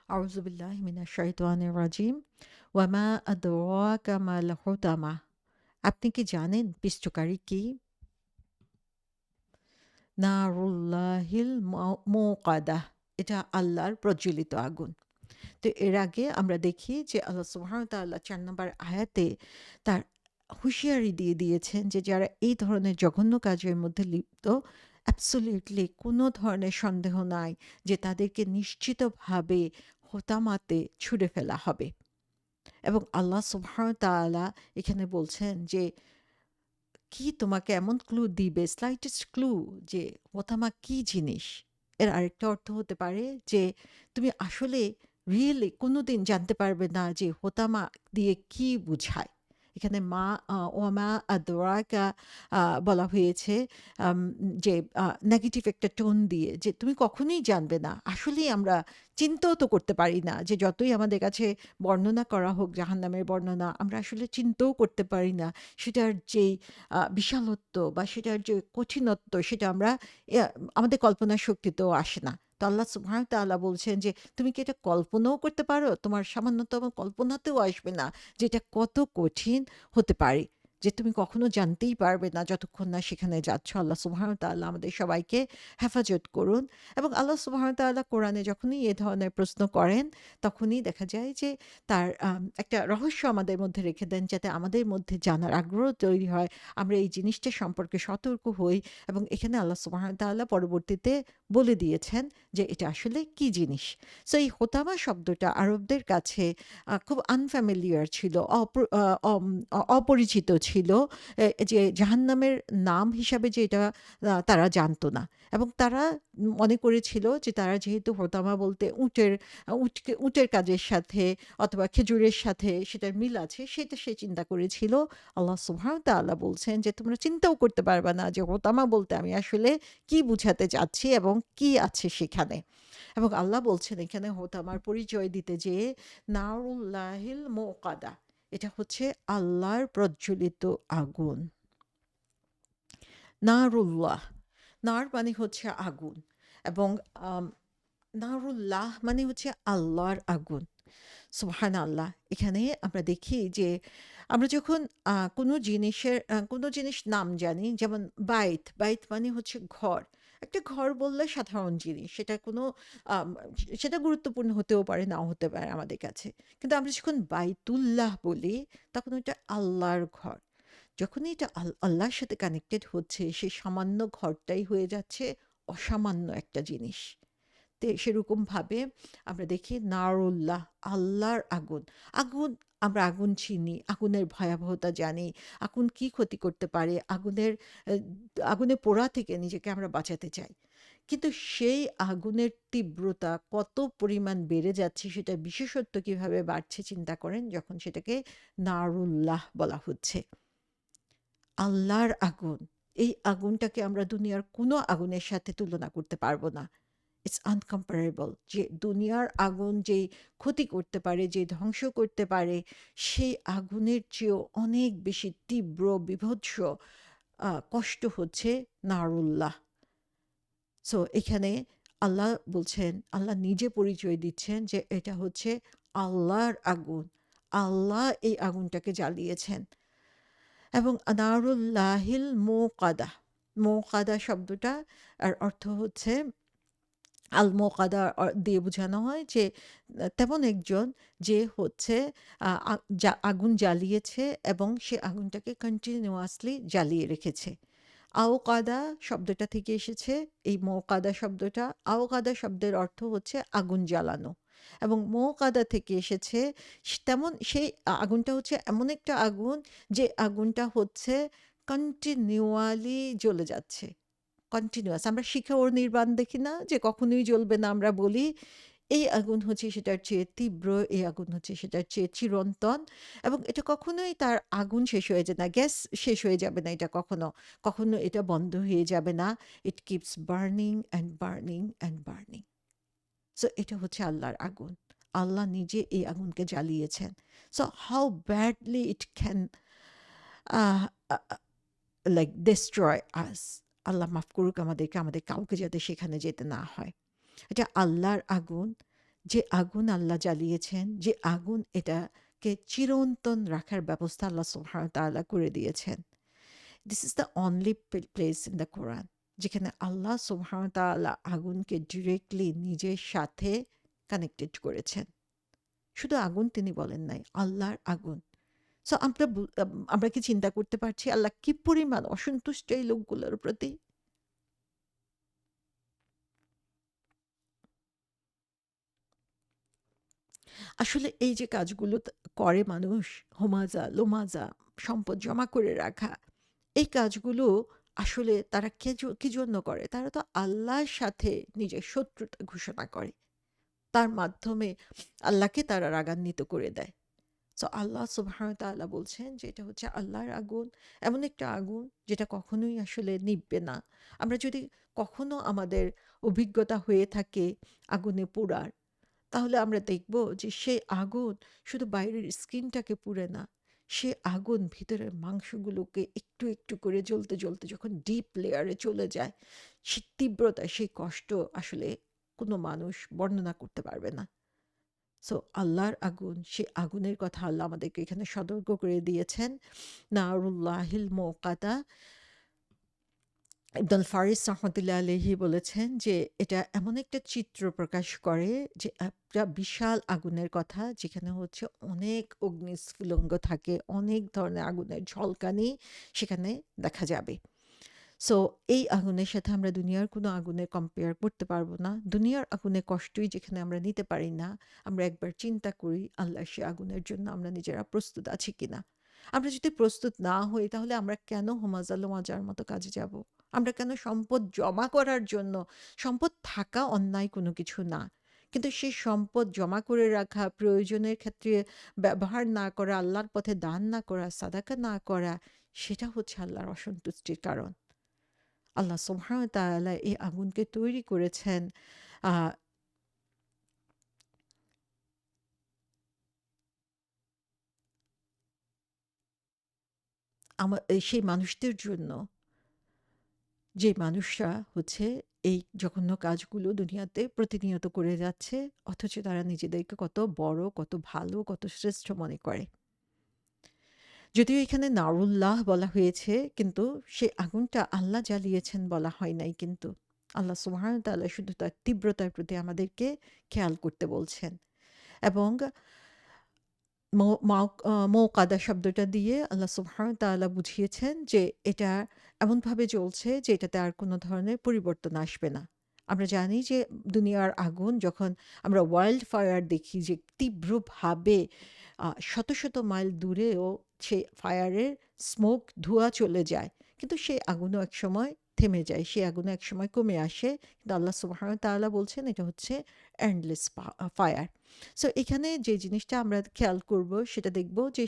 আউযু বিল্লাহি মিনাশ শাইতানির রাজিম। ওয়ামা আদরাকা মাল হুতামা। আপনি কি জানেন পিষ্টকারী কি? নারুল্লাহিল মুকাদা। এটা আল্লাহর প্রজ্বলিত আগুন। তো এর আগে আমরা দেখি যে আল্লাহ সুবহানাহু ওয়া তাআলা ৪ নম্বর আয়াতে তার হুঁশিয়ারি দিয়ে দিয়েছেন যে যারা এই ধরনের জঘন্য কাজের মধ্যে লিপ্ত, অ্যাবসোলিউটলি কোনো ধরনের সন্দেহ নাই যে তাদেরকে নিশ্চিতভাবে হোতামাতে ছুঁড়ে ফেলা হবে। এবং আল্লাহ সুবহানাহু ওয়া তাআলা এখানে বলছেন যে কি তোমাকে এমন ক্লু দিবে, স্লাইটেস্ট ক্লু, যে হোতামা কি জিনিস। এর আরেকটা অর্থ হতে পারে যে তুমি আসলে রিয়েলি কোনোদিন জানতে পারবে না যে হোতামা দিয়ে কি বুঝায়। এখানে ওয়ামা আদরাকা বলা হয়েছে আম, যে নেগেটিভ একটা টোন দিয়ে, যে তুমি কখনোই জানবে না। আসলেই আমরা চিন্তাও তো করতে পারি না, যে যতই আমাদের কাছে বর্ণনা করা হোক জাহান্নামের বর্ণনা, আমরা আসলে চিন্তাও করতে পারি না সেটার যেই বিশালত্ব বা সেটার যে কঠিনত্ব, সেটা আমরা এ আমাদের কল্পনার শক্তিতেও আসে না। তো আল্লাহ সুবহানাহু ওয়া তাআলা বলছেন যে, "তুমি কি এটা কল্পনাও করতে পারো? তোমার সামান্যতম কল্পনাতেও আসবে না যে এটা কত কঠিন হতে পারে। যে তুমি কখনো জানতেই পারবে না যতক্ষণ না সেখানে যাচ্ছ।" আল্লাহ সুবহানাহু ওয়া তাআলা আমাদের সবাইকে হেফাজত করুন। এবং আল্লাহ সুবহানাহু ওয়া তাআলা কোরআনে যখনই এ ধরনের প্রশ্ন করেন, তখনই দেখা যায় যে তার একটা রহস্য আমাদের মধ্যে রেখে দেন, যাতে আমাদের মধ্যে জানার আগ্রহ তৈরি হয়। আমরা এই জিনিসটা সম্পর্কে সতর্ক হই। এবং এখানে আল্লাহ সুবহানাহু ওয়া তাআলা পরবর্তীতে বলে দিয়েছেন যে এটা আসলে কি জিনিস। সো এই হোতামা শব্দটা আরবদের কাছে খুব আনফ্যামিলিয়ার ছিল, অপরিচিত ছিল। যে জাহান্নামের নাম হিসাবে যে এটা তারা জানতো না। এবং তারা মনে করেছিল যে তারা যেহেতু হোতামা বলতে উটের কাজের সাথে অথবা খেজুরের সাথে সেটার মিল আছে, সেটা সে চিন্তা করেছিল। আল্লাহ সুবহানাহু ওয়া তাআলা বলছেন যে তোমরা চিন্তাও করতে পারবা না যে হোতামা বলতে আমি আসলে কি বুঝাতে চাচ্ছি এবং কি আছে সেখানে। এবং আল্লাহ বলছেন এখানে হোতামার পরিচয় দিতে যেয়ে, নারুল্লাহিল মুকাদা। এটা হচ্ছে আল্লাহর প্রজ্বলিত আগুন। নারুল্লাহ, নার মানে হচ্ছে আগুন। এবং আম, নারুল্লাহ মানে হচ্ছে আল্লাহর আগুন। সুবহানাল্লাহ। এখানে আমরা দেখি যে আমরা যখন কোনো জিনিস নাম জানি, যেমন বাইত মানে হচ্ছে ঘর। একটা ঘর বললে সাধারণ জিনিস। আম সেটা গুরুত্বপূর্ণ হতেও পারে, নাও হতে পারে আমাদের কাছে। কিন্তু আমরা যখন বাইতুল্লাহ বলি, তখন ওইটা আল্লাহর ঘর। যখনই এটা আল্লাহর সাথে কানেক্টেড হচ্ছে, সেই সামান্য ঘরটাই হয়ে যাচ্ছে অসামান্য একটা জিনিস। সেরকমভাবে আমরা দেখি নারুল্লাহ, আল্লাহর আগুন। আগুন, আমরা আগুন চিনি, আগুনের ভয়াবহতা জানি, আগুন কি ক্ষতি করতে পারে, আগুনে পোড়া থেকে নিজেকে আমরা বাঁচাতে চাই। কিন্তু সেই আগুনের তীব্রতা কত পরিমাণ বেড়ে যাচ্ছে, সেটা বিশেষত্ব কিভাবে বাড়ছে চিন্তা করেন, যখন সেটাকে নারুল্লাহ বলা হচ্ছে। আল্লাহর আগুন। এই আগুনটাকে আমরা দুনিয়ার কোনো আগুনের সাথে তুলনা করতে পারবো না। ইটস আনকম্পারেবল। যে দুনিয়ার আগুন যে ক্ষতি করতে পারে, যে ধ্বংস করতে পারে, সেই আগুনের চেয়েও অনেক বেশি তীব্র, বীভৎস কষ্ট হচ্ছে নারুল্লাহ। সো এখানে আল্লাহ বলছেন, আল্লাহ নিজে পরিচয় দিচ্ছেন যে এটা হচ্ছে আল্লাহর আগুন। আল্লাহ এই আগুনটাকে জ্বালিয়েছেন। এবং নারুল্লাহিল মুকাদা, মুকাদা শব্দটা আর অর্থ হচ্ছে আল মোকাদা দিয়ে বোঝানো হয় যে তেমন একজন যে হচ্ছে আগুন জ্বালিয়েছে এবং সে আগুনটাকে কন্টিনিউয়াসলি জ্বালিয়ে রেখেছে। আওকাদা শব্দটা থেকে এসেছে এই মৌকাদা শব্দটা। আওকাদা শব্দের অর্থ হচ্ছে আগুন জ্বালানো। এবং মৌকাদা থেকে এসেছে তেমন সেই আগুনটা হচ্ছে এমন একটা আগুন, যে আগুনটা হচ্ছে কন্টিনিউয়ালি জ্বলে যাচ্ছে। কন্টিনিউয়াস। আমরা শিখা ওর নির্বাণ দেখি না যে কখনোই জ্বলবে না, আমরা বলি। এই আগুন হচ্ছে সেটার চেয়ে তীব্র, এই আগুন হচ্ছে সেটার চেয়ে চিরন্তন। এবং এটা কখনোই তার আগুন শেষ হয়ে যায় না, গ্যাস শেষ হয়ে যাবে না, এটা কখনো কখনো এটা বন্ধ হয়ে যাবে না। It keeps burning and burning and burning. So এটা হচ্ছে আল্লাহর আগুন। আল্লাহ নিজে এই আগুনকে জ্বালিয়েছেন। So how badly it can like destroy us. আল্লাহ মাফ করুক আমাদেরকে, আমাদের কাউকে যাতে সেখানে যেতে না হয়। এটা আল্লাহর আগুন, যে আগুন আল্লাহ জ্বালিয়েছেন, যে আগুন এটাকে চিরন্তন রাখার ব্যবস্থা আল্লাহ সুবহানাহু ওয়া তাআলা করে দিয়েছেন। This is the only place in the কোরআন যেখানে আল্লাহ সুবহানাহু ওয়া তাআলা আগুনকে ডিরেক্টলি নিজের সাথে কানেক্টেড করেছেন। শুধু আগুন তিনি বলেন নাই, আল্লাহর আগুন। সো আমরা কি চিন্তা করতে পারছি আল্লাহ কি পরিমাণ অসন্তুষ্ট এই লোকগুলোর প্রতি? আসলে এই যে কাজগুলো করে মানুষ, হোমাজা, লোমাজা, সম্পদ জমা করে রাখা, এই কাজগুলো আসলে তারা কি জন্য করে? তারা তো আল্লাহর সাথে নিজের শত্রুতা ঘোষণা করে। তার মাধ্যমে আল্লাহকে তারা রাগান্বিত করে দেয়। সো আল্লাহ সুবহানাহু ওয়া তাআলা বলছেন যে এটা হচ্ছে আল্লাহর আগুন, এমন একটা আগুন যেটা কখনোই আসলে নিভবে না। আমরা যদি কখনো আমাদের অভিজ্ঞতা হয়ে থাকে আগুনে পোড়ার, তাহলে আমরা দেখব যে সেই আগুন শুধু বাইরের স্কিনটাকে পুড়ে না, সে আগুন ভিতরের মাংসগুলোকে একটু একটু করে জ্বলতে জ্বলতে যখন ডিপ লেয়ারে চলে যায়, সে তীব্রতা, সেই কষ্ট আসলে কোনো মানুষ বর্ণনা করতে পারবে না। সো আল্লাহর আগুন, সে আগুনের কথা আল্লাহ আমাদেরকে এখানে সতর্ক করে দিয়েছেন। নারুল্লাহিল মৌকাদা, ইবনুল ফারিস রহমতুল্লাহ আলাইহি বলেছেন যে এটা এমন একটা চিত্র প্রকাশ করে যে একটা বিশাল আগুনের কথা, যেখানে হচ্ছে অনেক অগ্নিস্ফুলিঙ্গ থাকে, অনেক ধরনের আগুনের ঝলকানি সেখানে দেখা যাবে। সো এই আগুনের সাথে আমরা দুনিয়ার কোনো আগুনের কম্পেয়ার করতে পারবো না। দুনিয়ার আগুনের কষ্টই যেখানে আমরা নিতে পারি না, আমরা একবার চিন্তা করি আল্লাহর সে আগুনের জন্য আমরা নিজেরা প্রস্তুত আছি কিনা। আমরা যদি প্রস্তুত না হই তাহলে আমরা কেন হোমাজা লোমাজার মতো কাজে যাব? আমরা কেন সম্পদ জমা করার জন্য? সম্পদ থাকা অন্যায় কোনো কিছু না। কিন্তু সেই সম্পদ জমা করে রাখা, প্রয়োজনের ক্ষেত্রে ব্যবহার না করা, আল্লাহর পথে দান না করা, সাদাকা না করা, সেটা হচ্ছে আল্লাহর অসন্তুষ্টির কারণ। আল্লাহ সুবহানাহু ওয়া তাআলা এই আগুনকে তৈরি করেছেন আ সেই মানুষদের জন্য, যে মানুষরা হচ্ছে এই জঘন্য কাজগুলো দুনিয়াতে প্রতিনিয়ত করে যাচ্ছে, অথচ তারা নিজেদেরকে কত বড়, কত ভালো, কত শ্রেষ্ঠ মনে করে। যদিও এখানে নারুল্লাহ বলা হয়েছে, কিন্তু সেই আগুনটা আল্লাহ জ্বালিয়েছেন বলা হয় নাই কিন্তু। আল্লাহ সুবহানাহু ওয়া তাআলা শুধু তার তীব্রতার প্রতি আমাদেরকে খেয়াল করতে বলছেন। এবং মৌকাদা শব্দটা দিয়ে আল্লাহ সুবহানাহু ওয়া তাআলা বুঝিয়েছেন যে এটা এমনভাবে জ্বলছে যে এটাতে আর কোনো ধরনের পরিবর্তন আসবে না। আমরা জানি যে দুনিয়ার আগুন যখন আমরা ওয়াইল্ড ফায়ার দেখি যে তীব্রভাবে শত শত মাইল দূরেও সেই ফায়ারের স্মোক, ধোঁয়া চলে যায়। কিন্তু সেই আগুনও একসময় থেমে যায়। সেই আগুনও একসময় কমে আসে। কিন্তু আল্লাহ সুবহানাহু ওয়া তাআলা বলছেন এটা হচ্ছে এন্ডলেস ফায়ার। সো এখানে যে জিনিসটা আমরা খেয়াল করব সেটা দেখব যে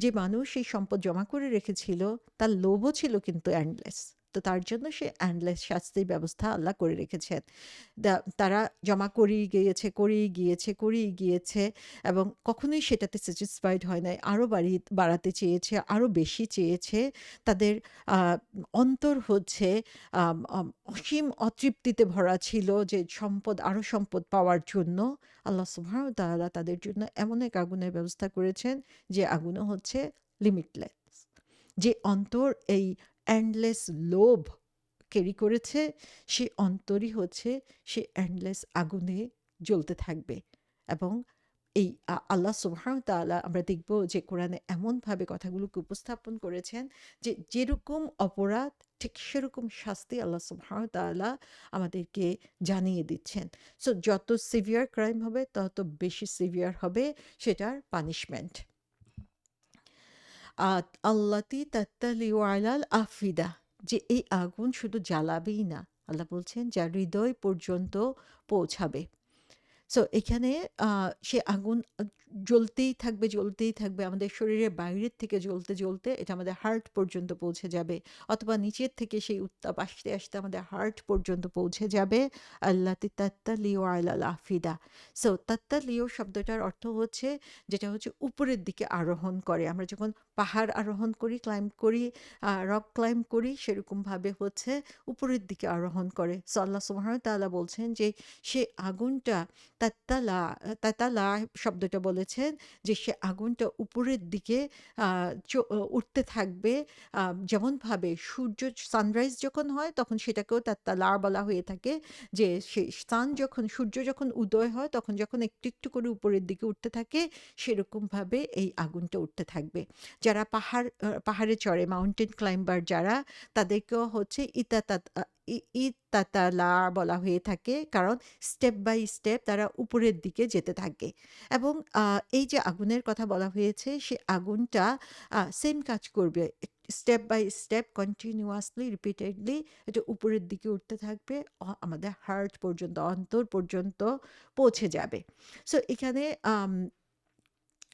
যে মানুষ সেই সম্পদ জমা করে রেখেছিল, তার লোভও ছিল কিন্তু এন্ডলেস। তো তার জন্য সে এন্ডলেস শাস্তির ব্যবস্থা আল্লাহ করে রেখেছেন। তারা জমা করেই গিয়েছে, করেই গিয়েছে, করেই গিয়েছে, এবং কখনোই সেটাতে স্যাটিসফাইড হয় নাই। আরও বাড়াতে চেয়েছে, আরও বেশি চেয়েছে। তাদের অন্তর হচ্ছে অসীম অতৃপ্তিতে ভরা ছিল, যে আরও সম্পদ পাওয়ার জন্য আল্লাহ সুবহানাহু ওয়া তাআলা তাদের জন্য এমন এক আগুনের ব্যবস্থা করেছেন, যে আগুনও হচ্ছে লিমিটলেস। যে অন্তর এই এন্ডলেস লোভ ক্যারি করেছে, সে অন্তরই হচ্ছে সে এন্ডলেস আগুনে জ্বলতে থাকবে। এবং এই আল্লাহ সুবহানাহু ওয়া তাআলা আমরা দেখব যে কোরআনে এমনভাবে কথাগুলোকে উপস্থাপন করেছেন যে যেরকম অপরাধ ঠিক সেরকম শাস্তি আল্লাহ সুবহানাহু ওয়া তাআলা আমাদেরকে জানিয়ে দিচ্ছেন। সো যত সিভিয়ার ক্রাইম হবে তত বেশি সিভিয়ার হবে সেটার পানিশমেন্ট। আল্লাতি তাত্তালিউ আলাল আফিদা, যে এই আগুন শুধু জ্বালাবেই না, আল্লাহ বলছেন যা হৃদয় পর্যন্ত পৌঁছাবে। সো এখানে সে আগুন জ্বলতেই থাকবে, জ্বলতেই থাকবে। আমাদের শরীরের বাইরের থেকে জ্বলতে, জ্বলতে এটা আমাদের হার্ট পর্যন্ত পৌঁছে যাবে। অথবা নিচের থেকে সেই উত্তাপ আসতে, আসতে আমাদের হার্ট পর্যন্ত পৌঁছে যাবে। আল্লাতি তাত্তালিউ আলাল আফিদা। সো তাত্তালিউ শব্দটার অর্থ হচ্ছে যেটা হচ্ছে উপরের দিকে আরোহণ করে। আমরা যখন পাহাড় আরোহণ করি, ক্লাইম্ব করি, রক ক্লাইম্ব করি, সেরকমভাবে হচ্ছে উপরের দিকে আরোহণ করে। সো আল্লাহ সুবহানাহু ওয়া তাআলা বলছেন যে সে আগুনটা তাতালা, তাতালা শব্দটা বলেছেন যে সে আগুনটা উপরের দিকে উঠতে থাকবে। যেমনভাবে সূর্য সানরাইজ যখন হয় তখন সেটাকেও তাতালা বলা হয়ে থাকে, যে সে সূর্য যখন উদয় হয় তখন যখন একটু একটু করে উপরের দিকে উঠতে থাকে, সেরকমভাবে এই আগুনটা উঠতে থাকবে। যারা পাহাড়ে চড়ে, মাউন্টেন ক্লাইম্বার যারা, তাদেরকেও হচ্ছে ইতাতালা বলা হয়ে থাকে, কারণ স্টেপ বাই স্টেপ তারা উপরের দিকে যেতে থাকে। এবং এই যে আগুনের কথা বলা হয়েছে, সে আগুনটা সেম কাজ করবে, step by step continuously repeatedly এটা উপরের দিকে উঠতে থাকবে, আমাদের হার্ট পর্যন্ত, অন্তর পর্যন্ত পৌঁছে যাবে। সো এখানে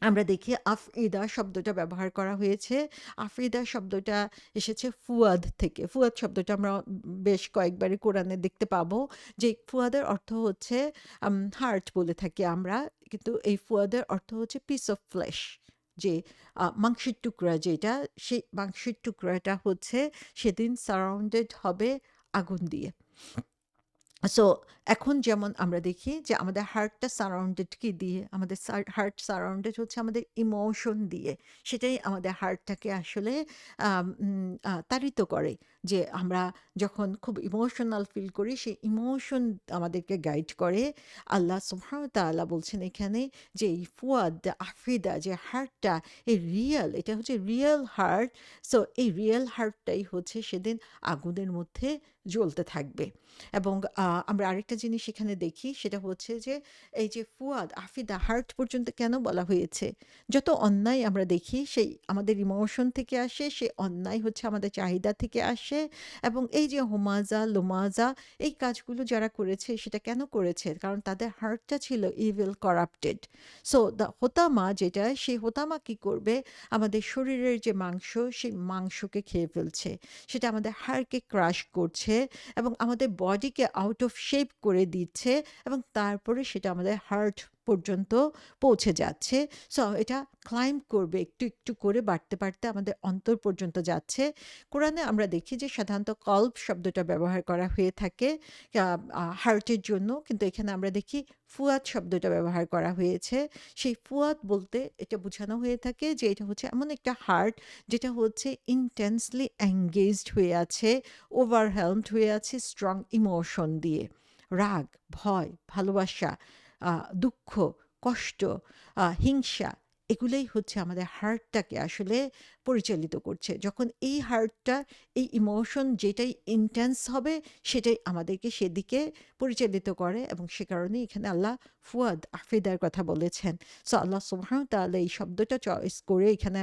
আমরা দেখি আফইদা শব্দটা ব্যবহার করা হয়েছে। আফইদা শব্দটা এসেছে ফুয়াদ থেকে। ফুয়াদ শব্দটা আমরা বেশ কয়েকবারই কোরআনে দেখতে পাবো, যে ফুয়াদের অর্থ হচ্ছে হার্ট বলে থাকি আমরা, কিন্তু এই ফুয়াদের অর্থ হচ্ছে পিস অফ ফ্লেশ, যে মাংসের টুকরা যেটা, সেই মাংসের টুকরাটা হচ্ছে সেদিন সারাউন্ডেড হবে আগুন দিয়ে। সো এখন যেমন আমরা দেখি যে আমাদের হার্টটা সারাউন্ডেড কি দিয়ে? আমাদের হার্ট সারাউন্ডেড হচ্ছে আমাদের ইমোশন দিয়ে। সেটাই আমাদের হার্টটাকে আসলে তাড়িত করে, যে আমরা যখন খুব ইমোশনাল ফিল করি, সেই ইমোশন আমাদেরকে গাইড করে। আল্লাহ সুবহানাহু ওয়া তাআলা বলছেন এখানে যে এই ফুয়াদ, আফিদা, যে হার্টটা, এই রিয়েল, এটা হচ্ছে রিয়েল হার্ট। সো এই রিয়েল হার্টটাই হচ্ছে সেদিন আগুনের মধ্যে জ্বলতে থাকবে। এবং আমরা আরেকটা জিনিস এখানে দেখি, সেটা হচ্ছে যে এই যে ফুয়াদ, আফিদা, হার্ট পর্যন্ত কেন বলা হয়েছে? যত অন্যায় আমরা দেখি সেই আমাদের ইমোশন থেকে আসে, সেই অন্যায় হচ্ছে আমাদের চাহিদা থেকে আসে। এবং এই যে হোমাজা, লোমাজা, এই কাজগুলো যারা করেছে সেটা কেন করেছে? কারণ তাদের হার্টটা ছিল ইভিল, করাপ্টেড। সো দ্য হোতামা যেটা, সেই হোতামা কি করবে? আমাদের শরীরের যে মাংস, সেই মাংসকে খেয়ে ফেলছে, সেটা আমাদের হাড়কে ক্রাশ করছে এবং আমাদের বডিকে আউট অফ শেপ করে দিচ্ছে, এবং তারপরে সেটা আমাদের হার্ট পর্যন্ত পৌঁছে যাচ্ছে। সো এটা ক্লাইম্ব করবে, একটু একটু করে বাড়তে বাড়তে আমাদের অন্তর পর্যন্ত যাচ্ছে। কোরআনে আমরা দেখি যে সাধারণত কল্ব শব্দটা ব্যবহার করা হয়ে থাকে হার্টের জন্য, কিন্তু এখানে আমরা দেখি ফুয়াদ শব্দটা ব্যবহার করা হয়েছে। সেই ফুয়াদ বলতে এটা বোঝানো হয়ে থাকে যে এটা হচ্ছে এমন একটা হার্ট যেটা হচ্ছে ইন্টেন্সলি এঙ্গেজড হয়ে আছে, ওভারহেলমড হয়ে আছে স্ট্রং ইমোশন দিয়ে। রাগ, ভয়, ভালোবাসা, দুঃখ, কষ্ট, হিংসা, এগুলোই হচ্ছে আমাদের হার্টটাকে আসলে পরিচালিত করছে। যখন এই হার্টটা, এই ইমোশন যেটাই ইন্টেন্স হবে, সেটাই আমাদেরকে সেদিকে পরিচালিত করে, এবং সে কারণে এখানে আল্লাহ ফুয়াদ, আফিদার কথা বলেছেন। সো আল্লাহ সুবহানাহু ওয়া তাআলা এই শব্দটা চয়েস করে এখানে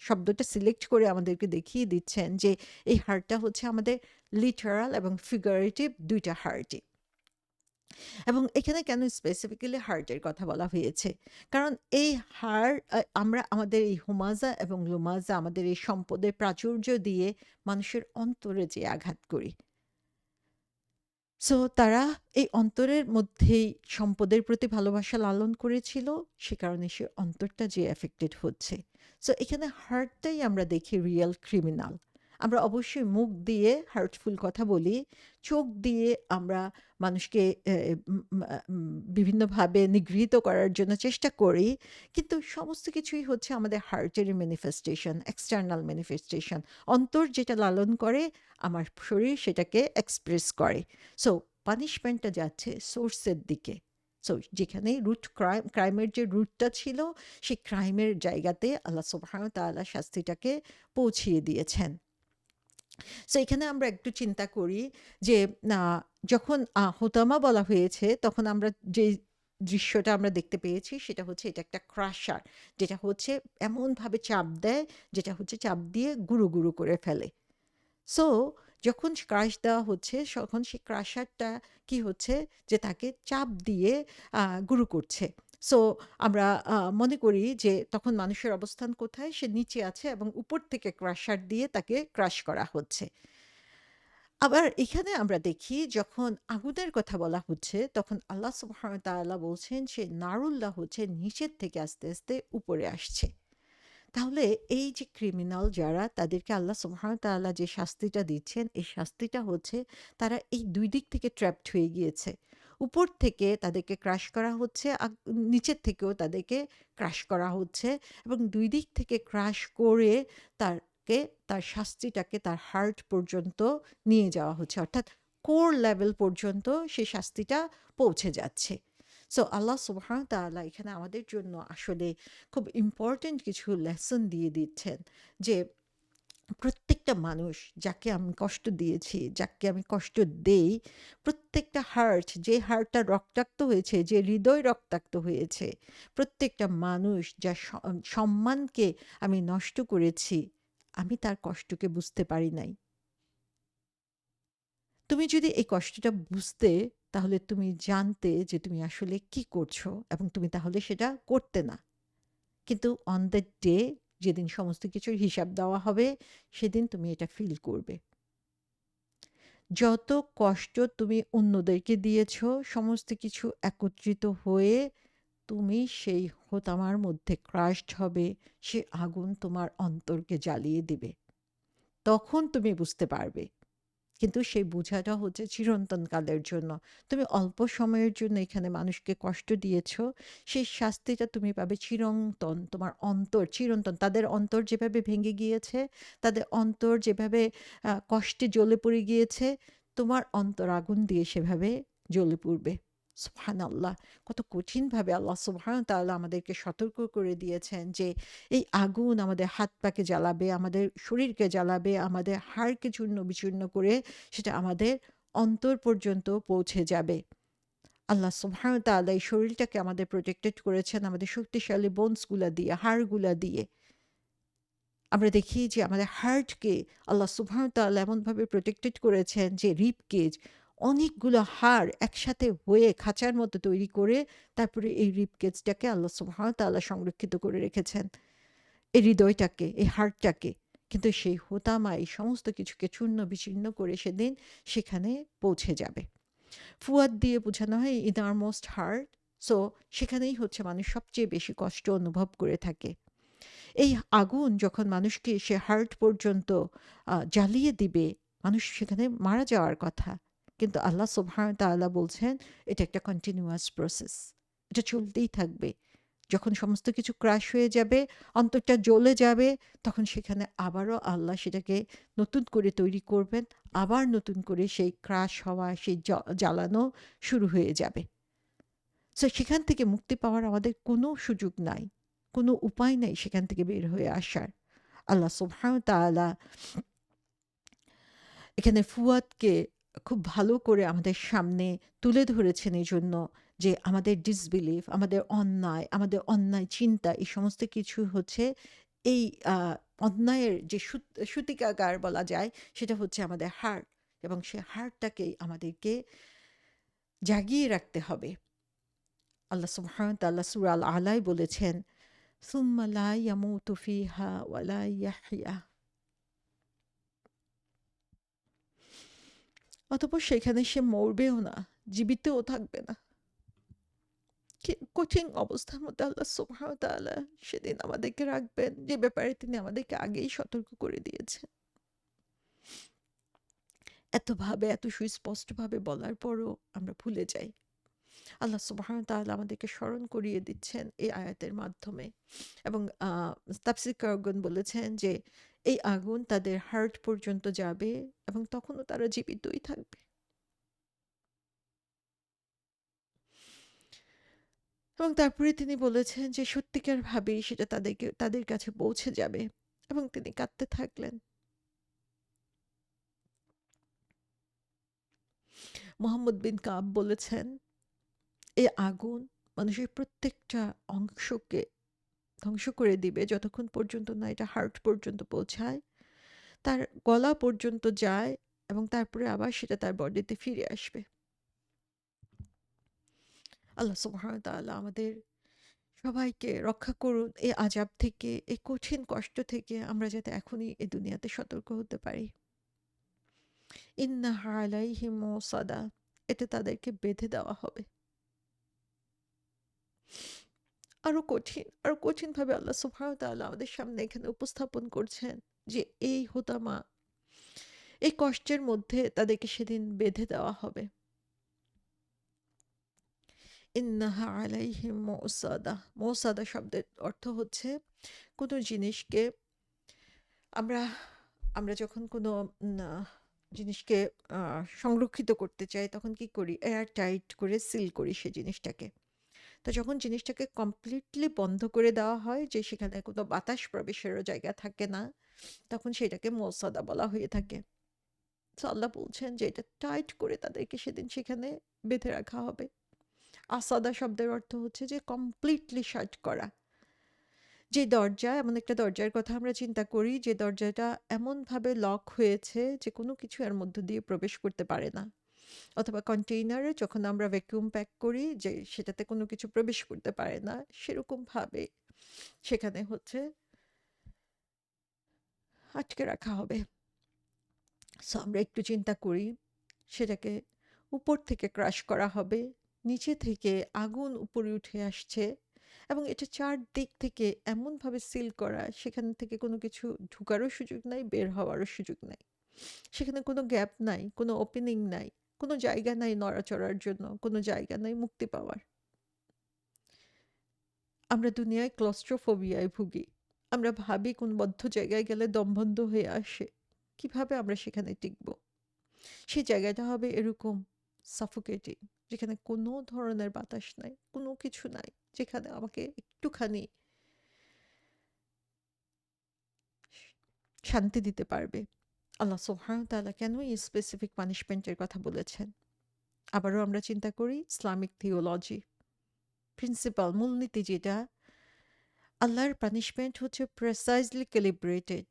শব্দটা সিলেক্ট করে আমাদেরকে দেখিয়ে দিচ্ছেন যে এই হার্টটা হচ্ছে আমাদের লিটারাল এবং ফিগারেটিভ দুইটা হার্টই। এবং এখানে কেন স্পেসিফিক্যালি হার্টের কথা বলা হয়েছে? কারণ এই হাড়, আমরা আমাদের এই হুমাজা এবং লুমাজা, আমাদের এই সম্পদের প্রাচুর্য দিয়ে মানুষের অন্তরে যে আঘাত করি। সো তারা এই অন্তরের মধ্যেই সম্পদের প্রতি ভালোবাসা লালন করেছিল, সে কারণে সে অন্তরটা যে এফেক্টেড হচ্ছে। সো এখানে হার্টটাই আমরা দেখি রিয়েল ক্রিমিনাল। আমরা অবশ্যই মুখ দিয়ে হার্টফুল কথা বলি, চোখ দিয়ে আমরা মানুষকে বিভিন্নভাবে নিগৃহীত করার জন্য চেষ্টা করি, কিন্তু সমস্ত কিছুই হচ্ছে আমাদের হার্টের ম্যানিফেস্টেশন, এক্সটার্নাল ম্যানিফেস্টেশন। অন্তর যেটা লালন করে, আমার শরীর সেটাকে এক্সপ্রেস করে। সো পানিশমেন্টটা যাচ্ছে সোর্সের দিকে। সো যেখানে ক্রাইমের যে রুটটা ছিল, সেই ক্রাইমের জায়গাতে আল্লাহ সুবহানাহু ওয়া তাআলা শাস্তিটাকে পৌঁছিয়ে দিয়েছেন। সো এখানে আমরা একটু চিন্তা করি যে যখন হোতামা বলা হয়েছে, তখন আমরা যে দৃশ্যটা আমরা দেখতে পেয়েছি সেটা হচ্ছে এটা একটা ক্রাশার, যেটা হচ্ছে এমনভাবে চাপ দেয়, যেটা হচ্ছে চাপ দিয়ে গুঁড়ো গুঁড়ো করে ফেলে। সো যখন ক্রাশ দেওয়া হচ্ছে, তখন সেই ক্রাশারটা কি হচ্ছে, যে তাকে চাপ দিয়ে গুঁড়ো করছে। সো আমরা মনে করি যে তখন মানুষের অবস্থান কোথায়? সে নিচে আছে এবং উপর থেকে ক্রাশার দিয়ে তাকে ক্রাশ করা হচ্ছে। আবার এখানে আমরা দেখি যখন আগুনের কথা বলা হচ্ছে, তখন আল্লাহ সুবহানাহু ওয়া তাআলা বলছেন সে নারুল্লাহ হচ্ছে নিচের থেকে আস্তে আস্তে উপরে আসছে। তাহলে এই যে ক্রিমিনাল যারা, তাদেরকে আল্লাহ সুবহানাহু ওয়া তাআলা যে শাস্তিটা দিচ্ছেন, এই শাস্তিটা হচ্ছে তারা এই দুই দিক থেকে ট্র্যাপড হয়ে গিয়েছে। উপর থেকে তাদেরকে ক্রাশ করা হচ্ছে, নিচের থেকেও তাদেরকে ক্রাশ করা হচ্ছে, এবং ২ দিক থেকে ক্রাশ করে তাকে তার শাস্তিটাকে তার হার্ট পর্যন্ত নিয়ে যাওয়া হচ্ছে। অর্থাৎ কোর লেভেল পর্যন্ত সেই শাস্তিটা পৌঁছে যাচ্ছে। সো আল্লাহ সুবহানাহু ওয়া তাআলা এখানে আমাদের জন্য আসলে খুব ইম্পোর্টেন্ট কিছু লেসন দিয়ে দিচ্ছেন যে প্রত্যেকটা মানুষ যাকে আমি কষ্ট দিয়েছি, যাকে আমি কষ্ট দেই, প্রত্যেকটা হার্ট, যে হার্টটা রক্তাক্ত হয়েছে, যে হৃদয় রক্তাক্ত হয়েছে, প্রত্যেকটা মানুষ যার সম্মানকে আমি নষ্ট করেছি, আমি তার কষ্টকে বুঝতে পারি নাই। তুমি যদি এই কষ্টটা বুঝতে, তাহলে তুমি জানতে যে তুমি আসলে কি করছো, এবং তুমি তাহলে সেটা করতে না। কিন্তু অন দ্য ডে, যেদিন সমস্ত কিছুর হিসাব দেওয়া হবে, সেদিন তুমি এটা ফিল করবে। যত কষ্ট তুমি অন্যদেরকে দিয়েছ, সমস্ত কিছু একত্রিত হয়ে তুমি সেই হোতামার মধ্যে ক্রাশড হবে, সে আগুন তোমার অন্তরকে জ্বালিয়ে দিবে। তখন তুমি বুঝতে পারবে। কিন্তু সেই বোঝাটা হচ্ছে চিরন্তন কালের জন্য। তুমি অল্প সময়ের জন্য এখানে মানুষকে কষ্ট দিয়েছ, সেই শাস্তিটা তুমি পাবে চিরন্তন। তোমার অন্তর চিরন্তন, তাদের অন্তর যেভাবে ভেঙে গিয়েছে, তাদের অন্তর যেভাবে কষ্টে জ্বলে পড়ে গিয়েছে, তোমার অন্তর আগুন দিয়ে সেভাবে জ্বলে পড়বে। সুবহানাল্লাহ! কত কঠিনভাবে আল্লাহ সুবহানাহু ওয়া তাআলা আমাদেরকে সতর্ক করে দিয়েছেন যে এই আগুন আমাদের হাত পাকে জ্বালাবে, আমাদের শরীরকে জ্বালাবে, আমাদের হাড়কে চূর্ণ বিচূর্ণ করে সেটা আমাদের অন্তর পর্যন্ত পৌঁছে যাবে। আল্লাহ সুবহানাহু ওয়া তাআলা এই শরীরটাকে আমাদের প্রোটেক্টেড করেছেন আমাদের শক্তিশালী বোনসগুলা দিয়ে, হাড়গুলা দিয়ে। আমরা দেখি যে আমাদের হার্টকে আল্লাহ সুবহানাহু ওয়া তাআলা এমনভাবে প্রোটেক্টেড করেছেন যে রিব কেজ, অনেকগুলো হাড় একসাথে হয়ে খাঁচার মতো তৈরি করে তারপরে এই রিব কেজটাকে আল্লাহ সুবহানাহু ওয়া তাআলা সংরক্ষিত করে রেখেছেন। এই হৃদয়টাকে, এই হার্টটাকে। কিন্তু সেই হোতামা এই সমস্ত কিছুকে চূর্ণ বিচূর্ণ করে সেদিন সেখানে পৌঁছে যাবে। ফুয়াদ দিয়ে বোঝানো হয় ইনারমোস্ট হার্ট। সো সেখানেই হচ্ছে মানুষ সবচেয়ে বেশি কষ্ট অনুভব করে থাকে। এই আগুন যখন মানুষকে সে হার্ট পর্যন্ত জ্বালিয়ে দিবে, মানুষ সেখানে মারা যাওয়ার কথা। কিন্তু আল্লাহ সুবহানাহু ওয়া তাআলা বলছেন এটা একটা কন্টিনিউয়াস প্রসেস। এটা চলতেই থাকবে। যখন সমস্ত কিছু ক্রাশ হয়ে যাবে, অন্তরটা জ্বলে যাবে, তখন সেখানে আবারও আল্লাহ সেটাকে নতুন করে তৈরি করবেন। আবার নতুন করে সেই ক্রাশ হওয়া, সেই জ্বালানো শুরু হয়ে যাবে। সো সেখান থেকে মুক্তি পাওয়ার আমাদের কোনো সুযোগ নাই। কোনো উপায় নাই সেখান থেকে বের হয়ে আসার। আল্লাহ সুবহানাহু ওয়া তাআলা এখানে ফুয়াদকে খুব ভালো করে আমাদের সামনে তুলে ধরেছেন এইজন্য যে আমাদের ডিসবিলিভ, আমাদের অন্যায় চিন্তা, এই সমস্ত কিছু হচ্ছে এই অন্যায়ের যে সূতিকাগার বলা যায়, সেটা হচ্ছে আমাদের হার্ট, এবং সে হার্টটাকেই আমাদেরকে জাগিয়ে রাখতে হবে। আল্লাহ সুবহানাহু ওয়া তাআলা সূরা আল আলায় বলেছেন, সুম্মা লা ইয়ামুতু ফিহা ওয়া লা ইয়াহইয়া। অতঃপর সেখানে সে মরবেও না, জীবিতও থাকবে না। কি কঠিন অবস্থার মধ্যে আল্লাহ সুবহানাহু ওয়া তাআলা সেদিন আমাদেরকে রাখবেন, যে ব্যাপারে তিনি আমাদেরকে আগেই সতর্ক করে দিয়েছেন। এতভাবে, এত সুস্পষ্টভাবে বলার পরও আমরা ভুলে যাই। আল্লাহ সুবহানাহু ওয়া তাআলা আমাদেরকে স্মরণ করিয়ে দিচ্ছেন এই আয়াতের মাধ্যমে, এবং তাফসীরকারগণ বলেছেন যে এই আগুন তাদের হার্ট পর্যন্ত যাবে, এবং তখনও তারা জীবিতই থাকবে। এবং তারপরে তিনি বলেছেন যে সত্যিকার ভাবেই সেটা তাদের কাছে পৌঁছে যাবে, এবং তিনি কাঁদতে থাকলেন। মুহাম্মদ বিন কাব বলেছেন, এই আগুন মানুষের প্রত্যেকটা অংশকে ধ্বংস করে দিবে যতক্ষণ পর্যন্ত না এটা হার্ট পর্যন্ত পৌঁছায়, তার গলা পর্যন্ত যায়, এবং তারপরে আবার সেটা তার বডিতে ফিরে আসবে। আল্লাহ সুবহানাহু ওয়া তাআলা আমাদের সবাইকে রক্ষা করুন এই আযাব থেকে, এই কঠিন কষ্ট থেকে, আমরা যাতে এখনই এই দুনিয়াতে সতর্ক হতে পারি। ইন্নাহা আলাইহিম মুসাদা, এতে তাদেরকে বেঁধে দেওয়া হবে। আরো কঠিনভাবে আল্লাহ সুবহানাহু ওয়া তাআলা আমাদের সামনে এখানে উপস্থাপন করছেন যে এই হোতামা, এই কষ্টের মধ্যে তাদেরকে সেদিন বেঁধে দেওয়া হবে। ইন্নাহা আলাইহিম মুসাদা। মুসাদা শব্দের অর্থ হচ্ছে কোনো জিনিসকে আমরা আমরা যখন কোনো জিনিসকে সংরক্ষিত করতে চাই তখন কি করি? এয়ার টাইট করে সিল করি সে জিনিসটাকে। তো যখন জিনিসটাকে কমপ্লিটলি বন্ধ করে দেওয়া হয় যে সেখানে কোনো বাতাস প্রবেশেরও জায়গা থাকে না, তখন সেটাকে মুসাদা বলা হয়ে থাকে। তো আল্লাহ বলছেন যে এটা টাইট করে তাদেরকে সেদিন সেখানে বেঁধে রাখা হবে। আসাদা শব্দের অর্থ হচ্ছে যে কমপ্লিটলি শাট করা। যে দরজা, এমন একটা দরজার কথা আমরা চিন্তা করি যে দরজাটা এমনভাবে লক হয়েছে যে কোনো কিছু এর মধ্য দিয়ে প্রবেশ করতে পারে না। অথবা কন্টেইনারে যখন আমরা ভ্যাকুয়াম প্যাক করি যে সেটাতে কোনো কিছু প্রবেশ করতে পারে না, সেরকমভাবে সেখানে হচ্ছে আটকে রাখা হবে। সো আমরা একটু চিন্তা করি, সেটাকে উপর থেকে ক্রাশ করা হবে, নিচে থেকে আগুন উপরে উঠে আসছে এবং এটা চারদিক থেকে এমনভাবে সিল করা, সেখান থেকে কোনো কিছু ঢুকারও সুযোগ নাই, বের হওয়ারও সুযোগ নাই। সেখানে কোনো গ্যাপ নাই, কোনো ওপেনিং নাই, কোনো জায়গা নাই নড়াচড়ার জন্য, কোনো জায়গা নাই মুক্তি পাওয়ার। আমরা দুনিয়ায় ক্লস্ট্রোফোবিয়ায় ভুগি। আমরা ভাবি কোন বদ্ধ জায়গায় গেলে দম বন্ধ হয়ে আসে। কিভাবে আমরা সেখানে টিকব? সেই জায়গাটা হবে এরকম সাফোকেটিং, যেখানে কোনো ধরনের বাতাস নাই, কোনো কিছু নাই, যেখানে আমাকে একটুখানি শান্তি দিতে পারবে। আল্লাহ সুবহানাহু ওয়া তাআলা কেন এই স্পেসিফিক পানিশমেন্টের কথা বলেছেন? আবারও আমরা চিন্তা করি ইসলামিক থিওলজি প্রিন্সিপাল, মূলনীতি যেটা, আল্লাহর পানিশমেন্ট হচ্ছে precisely calibrated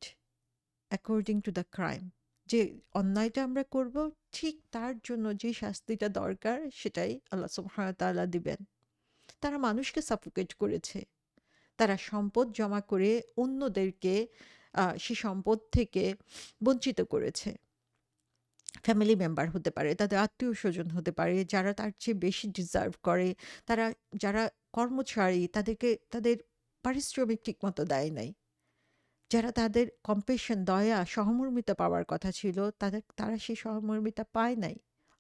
according to the crime. যে অন্যায়টা আমরা করব, ঠিক তার জন্য যে শাস্তিটা দরকার সেটাই আল্লাহ সুবহানাহু ওয়া তাআলা দিবেন। তারা মানুষকে সাফোকেট করেছে, তারা সম্পদ জমা করে অন্যদেরকে সে সম্পদ থেকে বঞ্চিত করেছে। ফ্যামিলি মেম্বার হতে পারে, তাদের আত্মীয় স্বজন হতে পারে যারা তার চেয়ে বেশি ডিজার্ভ করে, তারা যারা কর্মচারী তাদেরকে তাদের পারিশ্রমিক ঠিকমতো দেয় নাই, যারা তাদের কম্পেশন, দয়া, সহমর্মিতা পাওয়ার কথা ছিল তারা সেই সহমর্মিতা পায় নাই।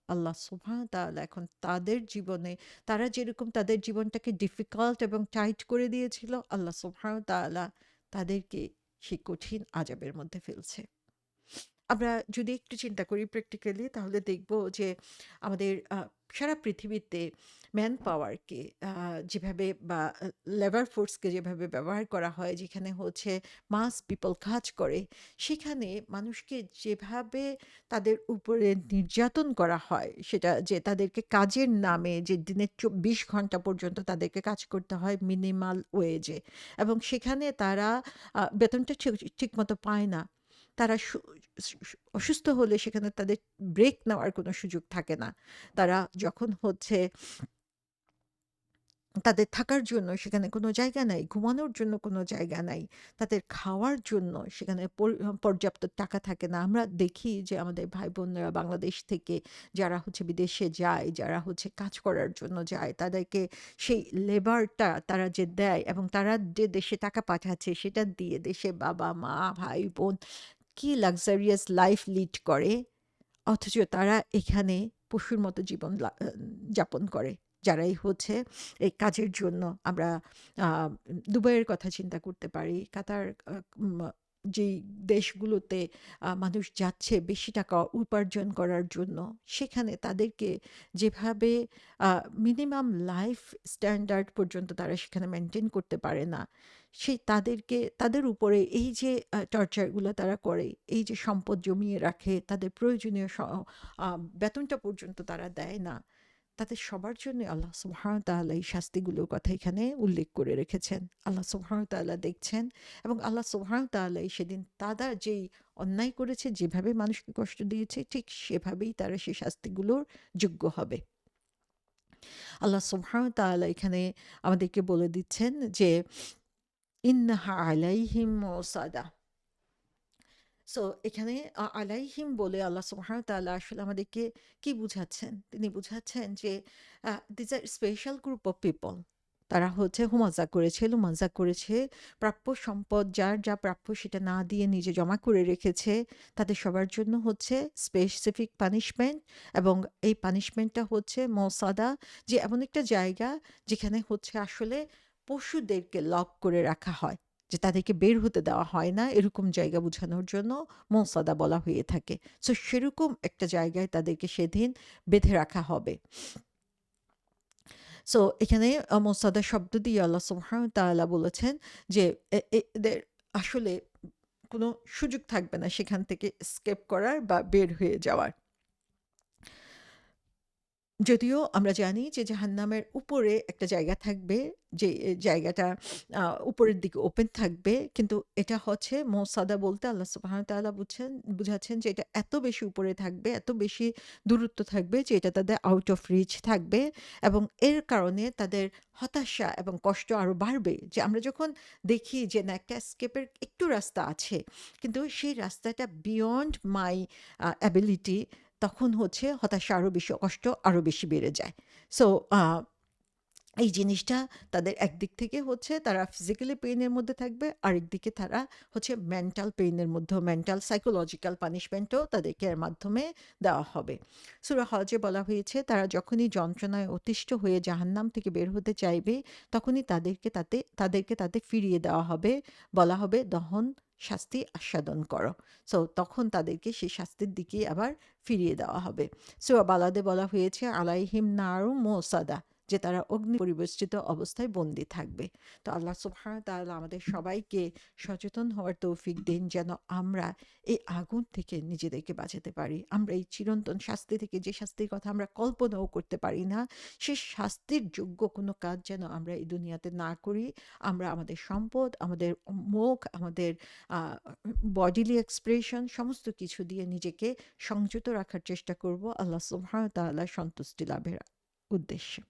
আল্লাহ সুবহানাহু ওয়া তাআলা এখন তাদের জীবনে, তারা যেরকম তাদের জীবনটাকে ডিফিকাল্ট এবং টাইট করে দিয়েছিল, আল্লাহ সুবহানাহু ওয়া তাআলা তাদেরকে সেই কঠিন আযাবের মধ্যে ফেলছে। আমরা যদি একটু চিন্তা করি প্র্যাকটিক্যালি তাহলে দেখব যে আমাদের সারা পৃথিবীতে ম্যান পাওয়ারকে যেভাবে বা লেবার ফোর্সকে যেভাবে ব্যবহার করা হয়, যেখানে হচ্ছে মাস পিপল কাজ করে, সেখানে মানুষকে যেভাবে তাদের উপরে নির্যাতন করা হয়, সেটা যে তাদেরকে কাজের নামে যে দিনের ২৪ ঘন্টা পর্যন্ত তাদেরকে কাজ করতে হয় মিনিমাল ওয়েজে, এবং সেখানে তারা বেতনটা ঠিক মতো পায় না। তারা অসুস্থ হলে সেখানে তাদের ব্রেক নেওয়ার কোনো সুযোগ থাকে না। তারা যখন হচ্ছে তাদের থাকার জন্য সেখানে কোনো জায়গা নাই, ঘুমানোর জন্য কোনো জায়গা নাই, তাদের খাওয়ার জন্য সেখানে পর্যাপ্ত টাকা থাকে না। আমরা দেখি যে আমাদের ভাই-বোনেরা বাংলাদেশ থেকে যারা হচ্ছে বিদেশে যায়, যারা হচ্ছে কাজ করার জন্য যায়, তাদেরকে সেই লেবারটা তারা যে দেয় এবং তারা যে দেশে টাকা পাঠাচ্ছে সেটা দিয়ে দেশে বাবা-মা, ভাই-বোন কি লাক্সারিয়াস লাইফ লিড করে, অথচ তারা এখানে পশুর মতো জীবন যাপন করে। যারাই হচ্ছে এই কাজের জন্য আমরা দুবাইয়ের কথা চিন্তা করতে পারি, কাতার, যেই দেশগুলোতে মানুষ যাচ্ছে বেশি টাকা উপার্জন করার জন্য, সেখানে তাদেরকে যেভাবে মিনিমাম লাইফ স্ট্যান্ডার্ড পর্যন্ত তারা সেখানে মেনটেন করতে পারে না, সেই তাদের উপরে এই যে টর্চারগুলো তারা করে, এই যে সম্পদ জমিয়ে রাখে, তাদের প্রয়োজনীয় বেতনটা পর্যন্ত তারা দেয় না, তাদের সবার জন্য আল্লাহ সুবহানাহু ওয়া তাআলা এই শাস্তিগুলোর কথা এখানে উল্লেখ করে রেখেছেন। আল্লাহ সুবহানাহু ওয়া তাআলা দেখছেন এবং আল্লাহ সুবহানাহু ওয়া তাআলা সেদিন তারা যেই অন্যায় করেছে, যেভাবে মানুষকে কষ্ট দিয়েছে, ঠিক সেভাবেই তারা সেই শাস্তিগুলোর যোগ্য হবে। আল্লাহ সুবহানাহু ওয়া তাআলা এখানে আমাদেরকে বলে দিচ্ছেন যে ইন্নাহা আলাইহিম মুসাদা। সো এখানে আলাইহিম বলে আল্লাহ সুবহানাহু ওয়া তাআলা আসলে আমাদেরকে কি বুঝাচ্ছেন? তিনি বুঝাচ্ছেন যে this are special group of people. তারা হচ্ছে হুমাজা করেছে, লুমাজা করেছে। প্রাপ্য সম্পদ যার যা প্রাপ্য সেটা না দিয়ে নিজে জমা করে রেখেছে। তাদের সবার জন্য হচ্ছে স্পেসিফিক পানিশমেন্ট, এবং এই পানিশমেন্টটা হচ্ছে মওসাদা, যে এমন একটা জায়গা যেখানে হচ্ছে আসলে পশুদেরকে লক করে রাখা হয়। যে তাদেরকে বের হতে দেওয়া হয় না, এরকম জায়গা বোঝানোর জন্য মওসাদা বলা হয়ে থাকে। সো সেরকম একটা জায়গায় তাদেরকে সেদিন বেঁধে রাখা হবে। সো এখানে মোসাদ্দা শব্দ দিয়ে আল্লাহ সুবহানাহু ওয়া তাআলা বলেছেন যে এদের আসলে কোনো সুযোগ থাকবে না সেখান থেকে এস্কেপ করার বা বের হয়ে যাওয়ার। যদিও আমরা জানি যে জাহান্নামের উপরে একটা জায়গা থাকবে, যে জায়গাটা উপরের দিকে ওপেন থাকবে। কিন্তু এটা হচ্ছে মৌসাদা বলতে আল্লাহ সুবহানাহু ওয়া তাআলা বুঝাচ্ছেন যে এটা এত বেশি উপরে থাকবে, এত বেশি দূরত্ব থাকবে যে এটা তাদের আউট অফ রিচ থাকবে, এবং এর কারণে তাদের হতাশা এবং কষ্ট আরো বাড়বে। যে আমরা যখন দেখি যে না একটা এস্কেপের একটু রাস্তা আছে, কিন্তু সেই রাস্তাটা বিয়ন্ড মাই অ্যাবিলিটি, তখন হচ্ছে হতাশা আরো বেশি, কষ্ট আরো বেশি বেড়ে যায়। সো এই জিনিসটা তাদের একদিক থেকে হচ্ছে তারা ফিজিক্যালি পেইনের মধ্যে থাকবে, আরেকদিকে তারা হচ্ছে মেন্টাল পেইনের মধ্যে, মেন্টাল সাইকোলজিক্যাল পানিশমেন্টও তাদেরকে এর মাধ্যমে দেওয়া হবে। সূরা হজে বলা হয়েছে তারা যখনই যন্ত্রণায় অতিষ্ঠ হয়ে জাহান্নাম থেকে বের হতে চাইবে, তখনই তাদেরকে তাতে ফিরিয়ে দেওয়া হবে, বলা হবে দহন শাস্তি আস্বাদন করো। সো তখন তাদেরকে সেই শাস্তির দিকে আবার ফিরিয়ে দেওয়া হবে। সূরা বালাদে বলা হয়েছে আলাইহিম নারুম মুসাদা, যে তারা অগ্নি পরিবেষ্টিত অবস্থায় বন্দী থাকবে। তো আল্লাহ সুবহানাহু ওয়া তাআলা আমাদের সবাইকে সচেতন হওয়ার তৌফিক দিন, যেন আমরা এই আগুন থেকে নিজেদেরকে বাঁচাতে পারি। আমরা এই চিরন্তন শাস্তি থেকে, যে শাস্তির কথা আমরা কল্পনাও করতে পারি না, সে শাস্তির যোগ্য কোনো কাজ যেন আমরা এই দুনিয়াতে না করি। আমরা আমাদের সম্পদ, আমাদের মুখ, আমাদের বডিলি এক্সপ্রেশন সমস্ত কিছু দিয়ে নিজেকে সংযত রাখার চেষ্টা করব আল্লাহ সুবহানাহু ওয়া তাআলার সন্তুষ্টি লাভের উদ্দেশ্যে।